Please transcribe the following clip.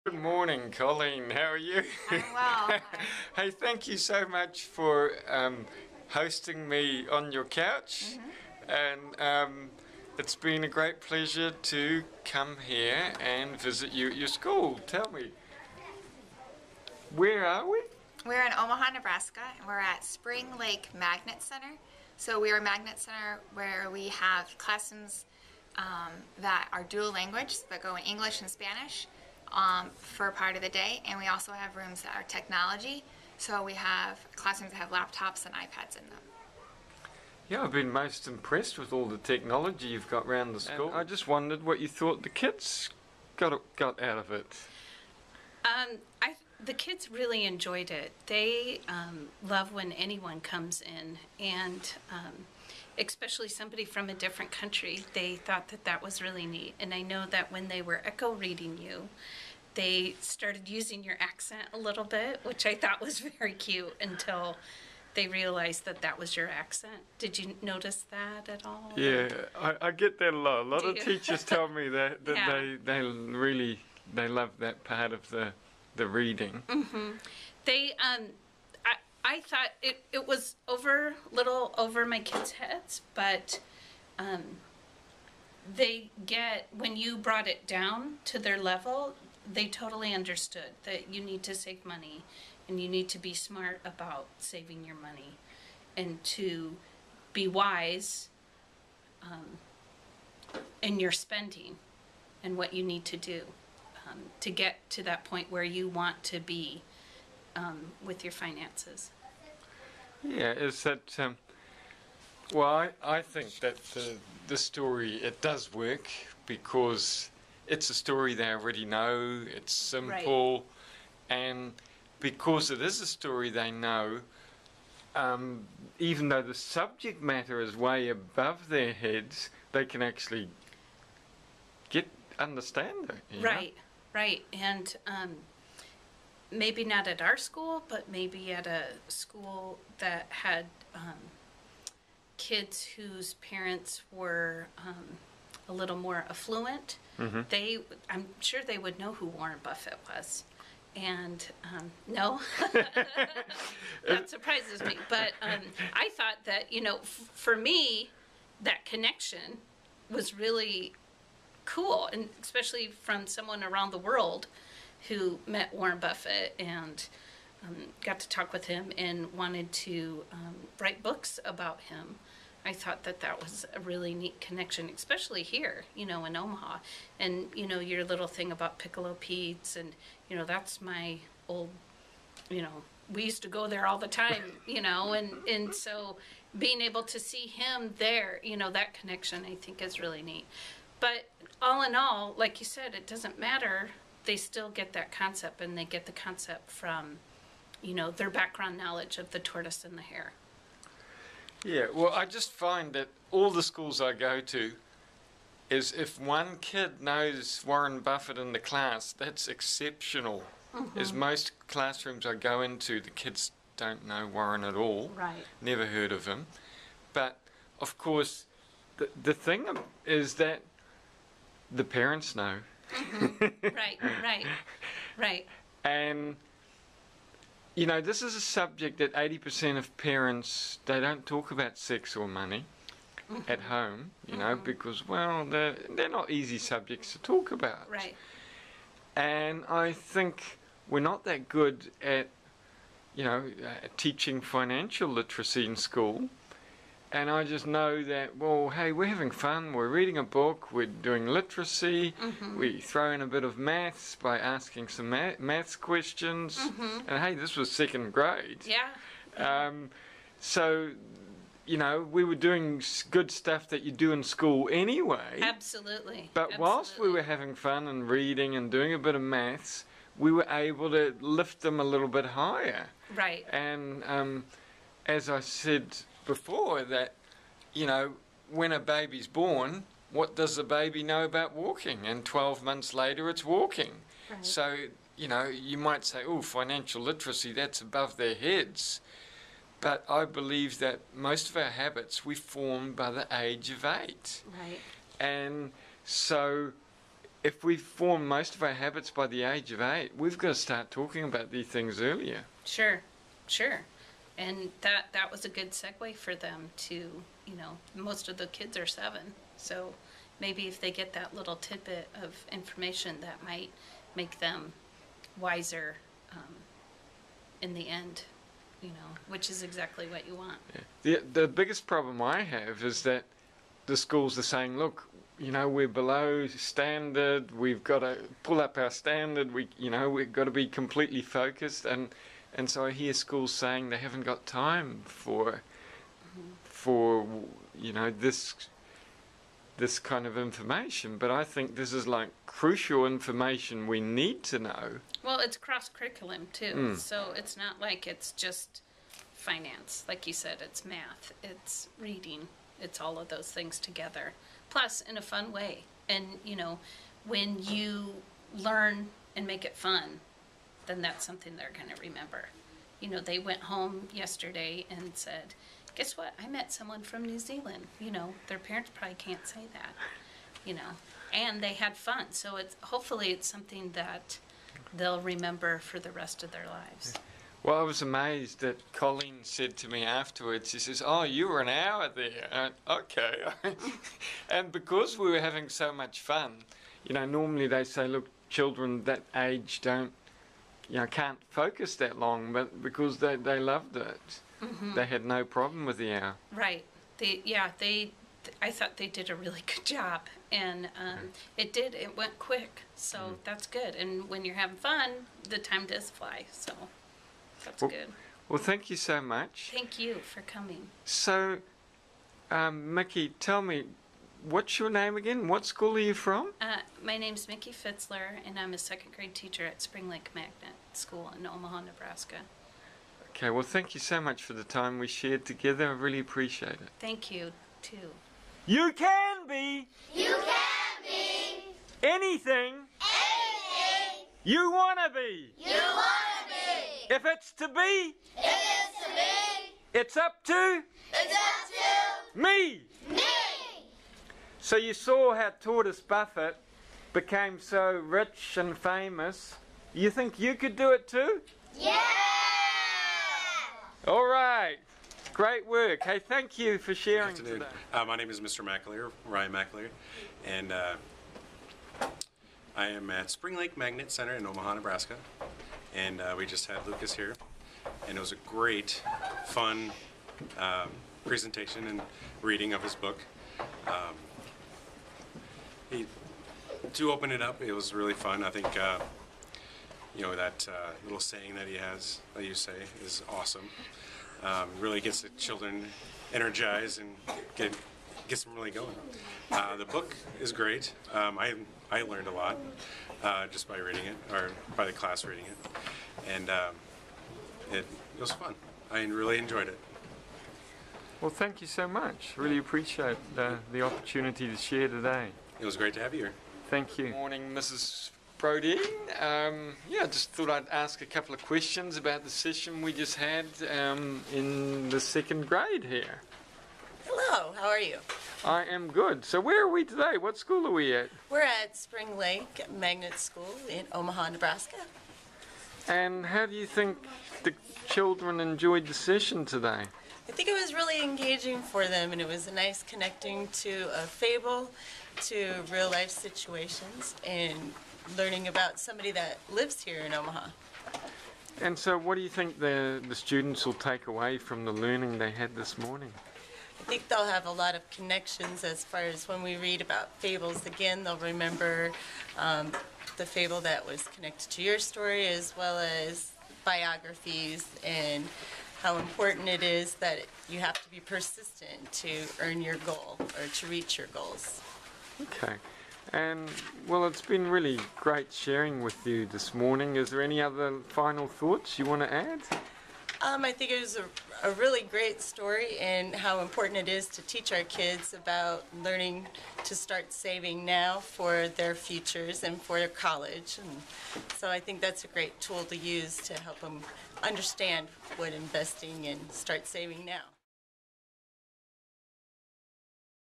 Good morning, Colleen. How are you? I'm well. Hey, thank you so much for hosting me on your couch. And it's been a great pleasure to come here and visit you at your school. Tell me, where are we? We're in Omaha, Nebraska, and we're at Spring Lake Magnet Center. So we are a magnet center where we have classrooms that are dual language, that go in English and Spanish for part of the day, and we also have rooms that are technology. So we have classrooms that have laptops and iPads in them. Yeah, I've been most impressed with all the technology you've got around the school. And I just wondered what you thought the kids got out of it. The kids really enjoyed it. They love when anyone comes in, and especially somebody from a different country. They thought that that was really neat. And I know that when they were echo reading you, they started using your accent a little bit, which I thought was very cute until they realized that that was your accent. Did you notice that at all? Yeah, I get that a lot. A lot Do of you? teachers tell me that Yeah. they love that part of the reading. Mm-hmm. They I thought it was little over my kids' heads, but they get, when you brought it down to their level, they totally understood that you need to save money and you need to be smart about saving your money and to be wise in your spending and what you need to do to get to that point where you want to be with your finances. Yeah, is that well, I think that the story, it does work because it's a story they already know. It's simple, and because it is a story they know, even though the subject matter is way above their heads, they can actually understand it. You know? Right, and maybe not at our school, but maybe at a school that had kids whose parents were a little more affluent. Mm-hmm. I'm sure they would know who Warren Buffett was. And no, that surprises me. But I thought that, for me, that connection was really cool, and especially from someone around the world who met Warren Buffett and got to talk with him and wanted to write books about him. I thought that that was a really neat connection, especially here, in Omaha. And, your little thing about Piccolo Pete's, and, that's my old, we used to go there all the time, and so being able to see him there, that connection I think is really neat. But all in all, like you said, it doesn't matter. They still get that concept, and they get the concept from, their background knowledge of the tortoise and the hare. Yeah, well, I just find that all the schools I go to is if one kid knows Warren Buffett in the class, that's exceptional. Mm-hmm. As most classrooms I go into, the kids don't know Warren at all. Right. Never heard of him. But, of course, the thing is that the parents know. Mm-hmm. Right. And, this is a subject that 80% of parents, they don't talk about sex or money at home, because, well, they're not easy subjects to talk about. Right. And I think we're not that good at, teaching financial literacy in school. And I just know that, well, hey, we're having fun, we're reading a book, we're doing literacy, we throw in a bit of maths by asking some maths questions, and hey, this was second grade. Yeah. So, we were doing good stuff that you do in school anyway. Absolutely. But whilst we were having fun and reading and doing a bit of maths, we were able to lift them a little bit higher. Right. And as I said before, that when a baby's born, what does the baby know about walking? And 12 months later it's walking. Right. So you might say, oh, financial literacy, that's above their heads, but I believe that most of our habits we form by the age of 8. Right. And so if we form most of our habits by the age of 8, we've got to start talking about these things earlier. Sure, sure. And that was a good segue for them to, you know, most of the kids are 7. So maybe if they get that little tidbit of information, that might make them wiser in the end, you know, which is exactly what you want. Yeah. The biggest problem I have is that the schools are saying, look, you know, we're below standard, we've got to pull up our standard, we've got to be completely focused, and so I hear schools saying they haven't got time for you know, this kind of information. But I think this is like crucial information we need to know. Well, it's cross-curriculum too, so it's not like it's just finance. Like you said, it's math, it's reading, it's all of those things together. Plus, in a fun way. And, you know, when you learn and make it fun, then that's something they're going to remember. You know, they went home yesterday and said, guess what? I met someone from New Zealand. You know, their parents probably can't say that, you know. And they had fun. So hopefully it's something that they'll remember for the rest of their lives. Well, I was amazed that Colleen said to me afterwards, she says, oh, you were an hour there. Okay. And because we were having so much fun, you know, normally they say, look, children that age don't, you know, can't focus that long, but because they loved it, they had no problem with the hour. Right. I thought they did a really good job, and it went quick, so that's good. And when you're having fun, the time does fly, so that's good. Well, thank you so much. Thank you for coming. So, Mickey, tell me, what's your name again? What school are you from? My name's Mickey Fitzler, and I'm a 2nd grade teacher at Spring Lake Magnet School in Omaha, Nebraska. Okay, well, thank you so much for the time we shared together. I really appreciate it. Thank you, too. You can be. You can be. Anything. Anything. You want to be. You want to be. If it's to be. If it's to be. It's up to. It's up to. Me. Me. So you saw how Tortoise Buffett became so rich and famous. You think you could do it too? Yeah. All right. Great work. Hey, thank you for sharing Good afternoon. today. My name is Mr. McAleer, Ryan McAleer, and I am at Spring Lake Magnet Center in Omaha, Nebraska. And we just had Lucas here, and it was a great, fun presentation and reading of his book. To open it up, it was really fun. I think you know, that little saying that he has, that you say, is awesome. Really gets the children energized and gets them really going. The book is great. I learned a lot just by reading it, or by the class reading it, and it was fun. I really enjoyed it. Well, thank you so much. Really appreciate the opportunity to share today. It was great to have you here. Thank you. Good morning, Mrs. Brody. Yeah, just thought I'd ask a couple of questions about the session we just had in the 2nd grade here. Hello, how are you? I am good. So where are we today? What school are we at? We're at Spring Lake Magnet School in Omaha, Nebraska. And how do you think the children enjoyed the session today? I think it was really engaging for them, and it was a nice connecting to a fable, to real life situations, and learning about somebody that lives here in Omaha. And so what do you think the students will take away from the learning they had this morning? I think they'll have a lot of connections as far as when we read about fables again, they'll remember the fable that was connected to your story, as well as biographies, and how important it is that you have to be persistent to earn your goal or to reach your goals. Okay. And, well, it's been really great sharing with you this morning. Is there any other final thoughts you want to add? I think it was a really great story, and how important it is to teach our kids about learning to start saving now for their futures and for their college. And so I think that's a great tool to use to help them understand what investing and start saving now.